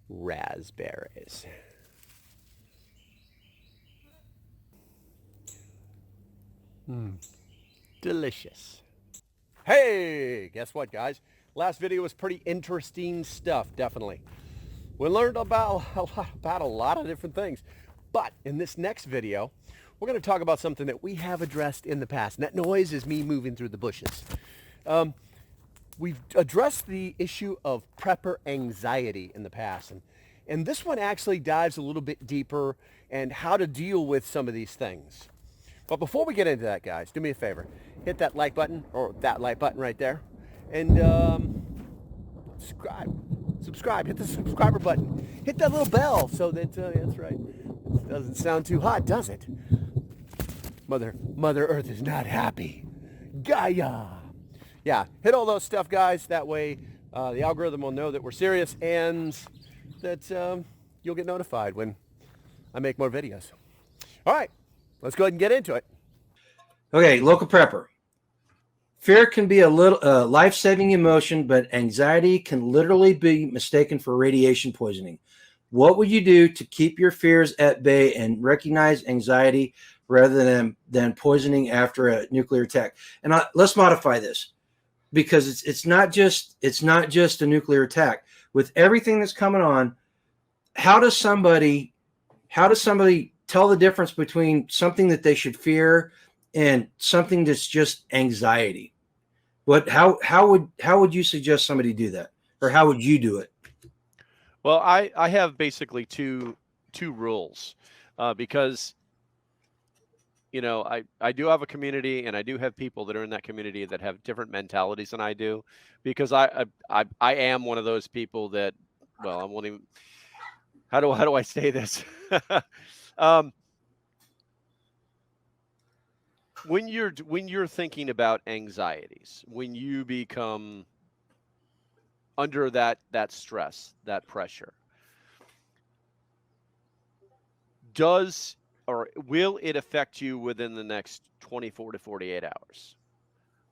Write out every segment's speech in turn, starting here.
Raspberries. Delicious. Hey, guess what, guys? Last video was pretty interesting stuff, definitely. We learned about a lot of different things. But in this next video, we're going to talk about something that we have addressed in the past. And that noise is me moving through the bushes. We've addressed the issue of prepper anxiety in the past. And this one actually dives a little bit deeper and how to deal with some of these things. But before we get into that, guys, do me a favor. Hit that like button, or that like button right there. And subscribe. Hit the subscriber button. Hit that little bell so that, that's right. It doesn't sound too hot, does it? Mother Earth is not happy. Gaia. Yeah, hit all those stuff, guys. That way the algorithm will know that we're serious and that you'll get notified when I make more videos. All right, let's go ahead and get into it. Okay, local prepper. Fear can be a little life-saving emotion, but anxiety can literally be mistaken for radiation poisoning. What would you do to keep your fears at bay and recognize anxiety rather than poisoning after a nuclear attack? And let's modify this, because it's not just a nuclear attack. With everything that's coming on, how does somebody tell the difference between something that they should fear and something that's just anxiety? How would you suggest somebody do that, or how would you do it? Well, I have basically two rules, because I do have a community, and I do have people that are in that community that have different mentalities than I do, because I am one of those people that, well, I'm wanting. How do I say this? When you're thinking about anxieties, when you become under that stress, that pressure, does or will it affect you within the next 24 to 48 hours?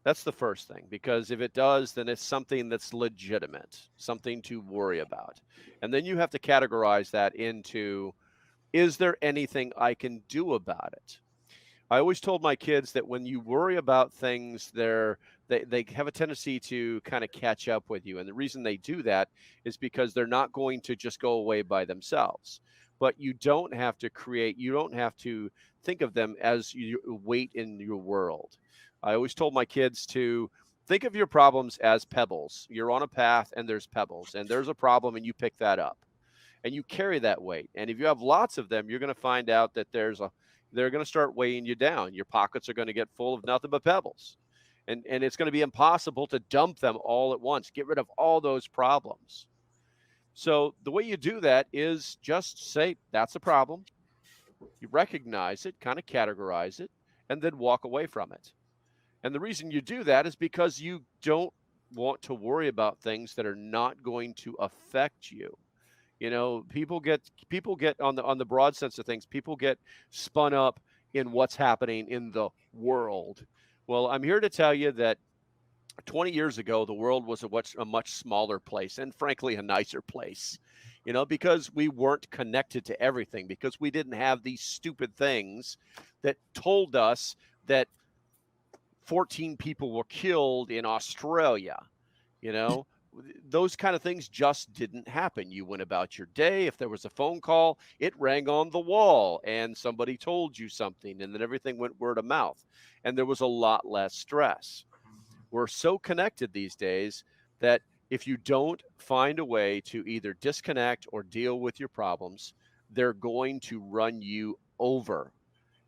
That's the first thing, because if it does, then it's something that's legitimate, something to worry about. And then you have to categorize that into, is there anything I can do about it? I always told my kids that when you worry about things, they have a tendency to kind of catch up with you. And the reason they do that is because they're not going to just go away by themselves. But you don't have to think of them as weight in your world. I always told my kids to think of your problems as pebbles. You're on a path and there's pebbles, and there's a problem and you pick that up and you carry that weight. And if you have lots of them, you're going to find out that they're going to start weighing you down. Your pockets are going to get full of nothing but pebbles. And it's going to be impossible to dump them all at once, get rid of all those problems. So the way you do that is just say, that's a problem. You recognize it, kind of categorize it, and then walk away from it. And the reason you do that is because you don't want to worry about things that are not going to affect you. People get on the broad sense of things, people get spun up in what's happening in the world. Well, I'm here to tell you that 20 years ago, the world was a much smaller place, and frankly, a nicer place, because we weren't connected to everything, because we didn't have these stupid things that told us that 14 people were killed in Australia. Those kind of things just didn't happen. You went about your day. If there was a phone call, it rang on the wall and somebody told you something, and then everything went word of mouth, and there was a lot less stress. We're so connected these days that if you don't find a way to either disconnect or deal with your problems, they're going to run you over.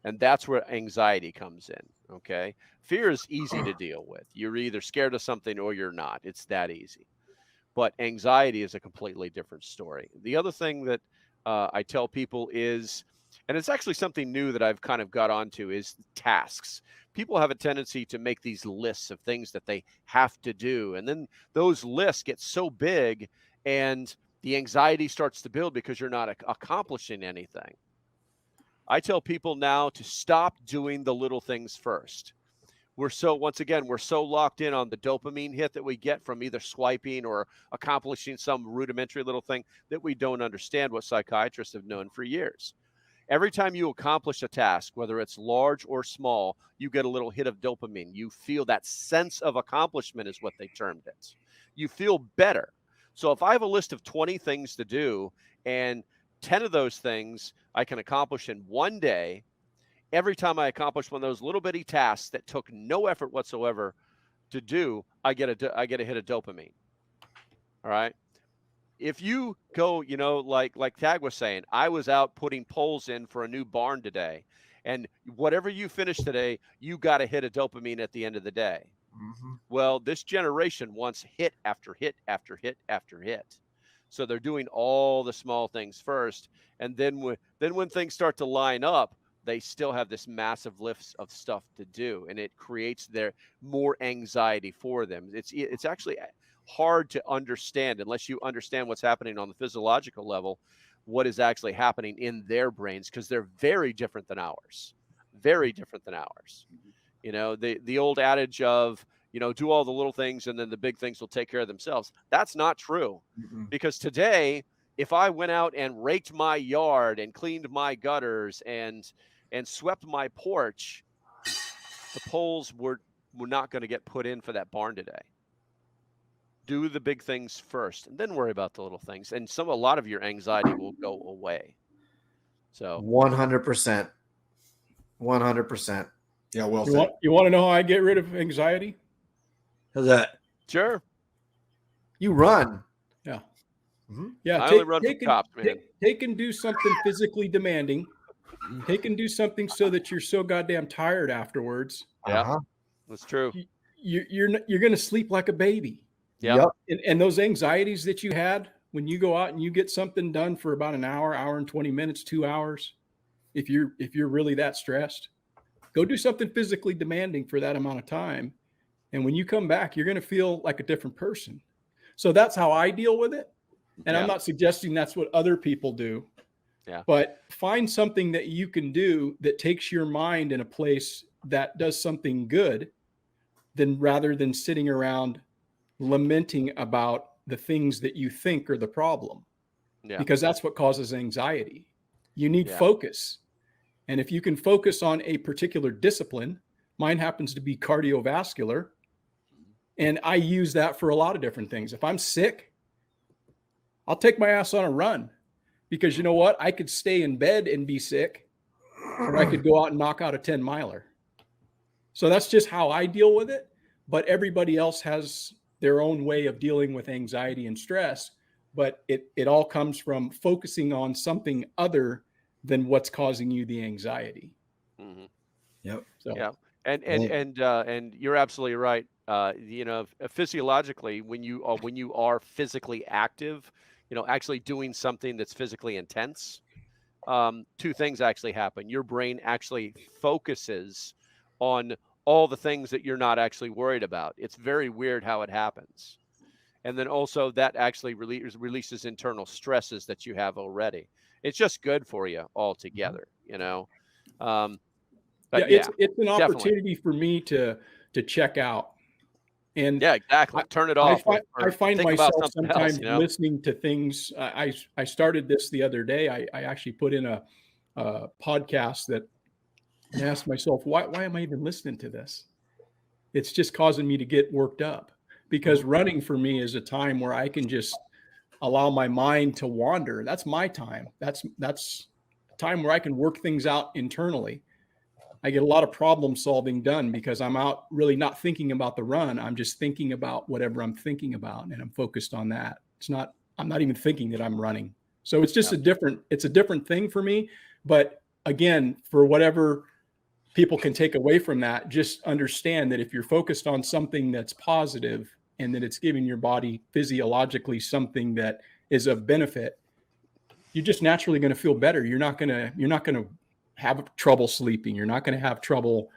And that's where anxiety comes in, okay? Fear is easy to deal with. You're either scared of something or you're not. It's that easy. But anxiety is a completely different story. The other thing that I tell people is, and it's actually something new that I've kind of got onto, is tasks. People have a tendency to make these lists of things that they have to do. And then those lists get so big and the anxiety starts to build because you're not accomplishing anything. I tell people now to stop doing the little things first. we're so locked in on the dopamine hit that we get from either swiping or accomplishing some rudimentary little thing that we don't understand what psychiatrists have known for years. Every time you accomplish a task, whether it's large or small, you get a little hit of dopamine. You feel that sense of accomplishment is what they termed it. You feel better. So if I have a list of 20 things to do and 10 of those things I can accomplish in one day, every time I accomplish one of those little bitty tasks that took no effort whatsoever to do, I get a hit of dopamine. All right. If you go, like Tag was saying, I was out putting poles in for a new barn today, and whatever you finish today, you got to hit a dopamine at the end of the day. Mm-hmm. Well, this generation wants hit after hit after hit after hit. So they're doing all the small things first. And then when things start to line up, they still have this massive list of stuff to do. And it creates more anxiety for them. It's actually hard to understand unless you understand what's happening on the physiological level, what is actually happening in their brains, because they're very different than ours. Very different than ours. The old adage of, do all the little things and then the big things will take care of themselves. That's not true. Mm-hmm. Because today, if I went out and raked my yard and cleaned my gutters and swept my porch, the poles were not going to get put in for that barn today. Do the big things first and then worry about the little things. And a lot of your anxiety will go away. So 100%. 100%. Yeah. Well said. You want to know how I get rid of anxiety? How's that? Sure. You run. Yeah. Mm-hmm. Yeah. I only run from cops, man. Take and do something physically demanding. Take and do something so that you're so goddamn tired afterwards. Yeah. That's true. You're going to sleep like a baby. Yeah. Yep. And those anxieties that you had when you go out and you get something done for about an hour and 20 minutes, 2 hours, if you're really that stressed, go do something physically demanding for that amount of time. And when you come back, you're going to feel like a different person. So that's how I deal with it. And I'm not suggesting that's what other people do. Yeah. But find something that you can do that takes your mind in a place that does something good, rather than sitting around lamenting about the things that you think are the problem. Yeah. Because that's what causes anxiety. You need focus. And if you can focus on a particular discipline, mine happens to be cardiovascular. And I use that for a lot of different things. If I'm sick, I'll take my ass on a run, because you know what? I could stay in bed and be sick, or I could go out and knock out a 10-miler. So that's just how I deal with it. But everybody else has their own way of dealing with anxiety and stress. But it all comes from focusing on something other than what's causing you the anxiety. Mm-hmm. Yep. So, yeah. And you're absolutely right. Physiologically, when you are physically active, actually doing something that's physically intense, two things actually happen. Your brain actually focuses on all the things that you're not actually worried about. It's very weird how it happens. And then also that actually releases internal stresses that you have already. It's just good for you altogether, But it's an opportunity for me to check out. And yeah, exactly. Turn it off. I find myself sometimes listening to things. I started this the other day. I actually put in a podcast that, and asked myself, why am I even listening to this? It's just causing me to get worked up, because running for me is a time where I can just allow my mind to wander. That's my time. That's a time where I can work things out internally. I get a lot of problem solving done because I'm out really not thinking about the run. I'm just thinking about whatever I'm thinking about, and I'm focused on that. I'm not even thinking that I'm running. So it's just a different thing for me. But again, for whatever people can take away from that, just understand that if you're focused on something that's positive and that it's giving your body physiologically something that is of benefit, you're just naturally going to feel better. You're not going to have trouble sleeping. You're not going to have trouble,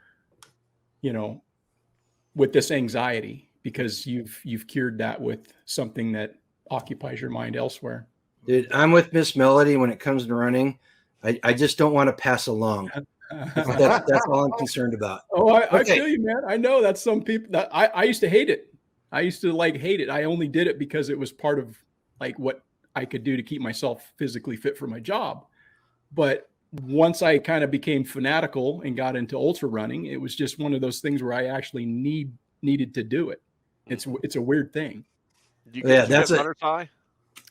with this anxiety, because you've cured that with something that occupies your mind elsewhere. Dude, I'm with Miss Melody when it comes to running. I just don't want to pass along. That's all I'm concerned about. Oh, I Okay. feel you, man. I know that's some people that I used to hate it. I used to hate it. I only did it because it was part of like what I could do to keep myself physically fit for my job. But once I kind of became fanatical and got into ultra running, it was just one of those things where I actually needed to do it. It's a weird thing. That's a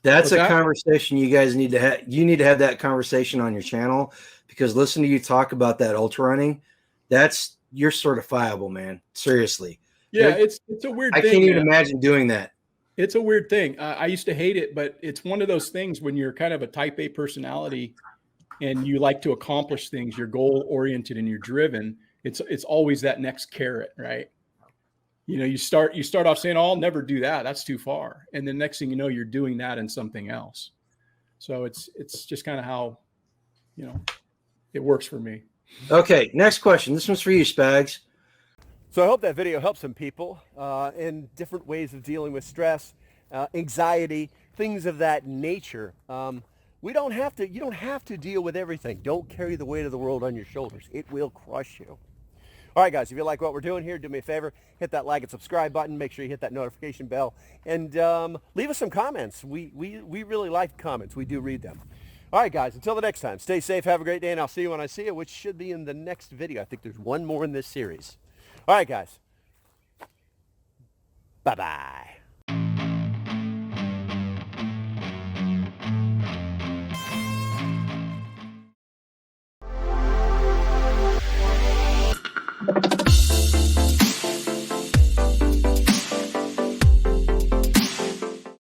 that? conversation you guys need to have. You need to have that conversation on your channel, because listen to you talk about that ultra running. You're certifiable, man. Seriously. Yeah, it's a weird thing. I can't even imagine doing that. It's a weird thing. I used to hate it, but it's one of those things when you're kind of a type A personality and you like to accomplish things, you're goal oriented and you're driven. It's always that next carrot, right? You know, you start off saying, "Oh, I'll never do that. That's too far." And the next thing you know, you're doing that and something else. So it's just kind of how, you know, it works for me. Okay, next question. This one's for you, Spags. So I hope that video helps some people in different ways of dealing with stress, anxiety, things of that nature. You don't have to deal with everything. Don't carry the weight of the world on your shoulders. It will crush you. All right, guys, if you like what we're doing here, do me a favor, hit that like and subscribe button. Make sure you hit that notification bell, and leave us some comments. We really like comments. We do read them. All right, guys, until the next time, stay safe, have a great day, and I'll see you when I see you, which should be in the next video. I think there's one more in this series. All right, guys. Bye-bye.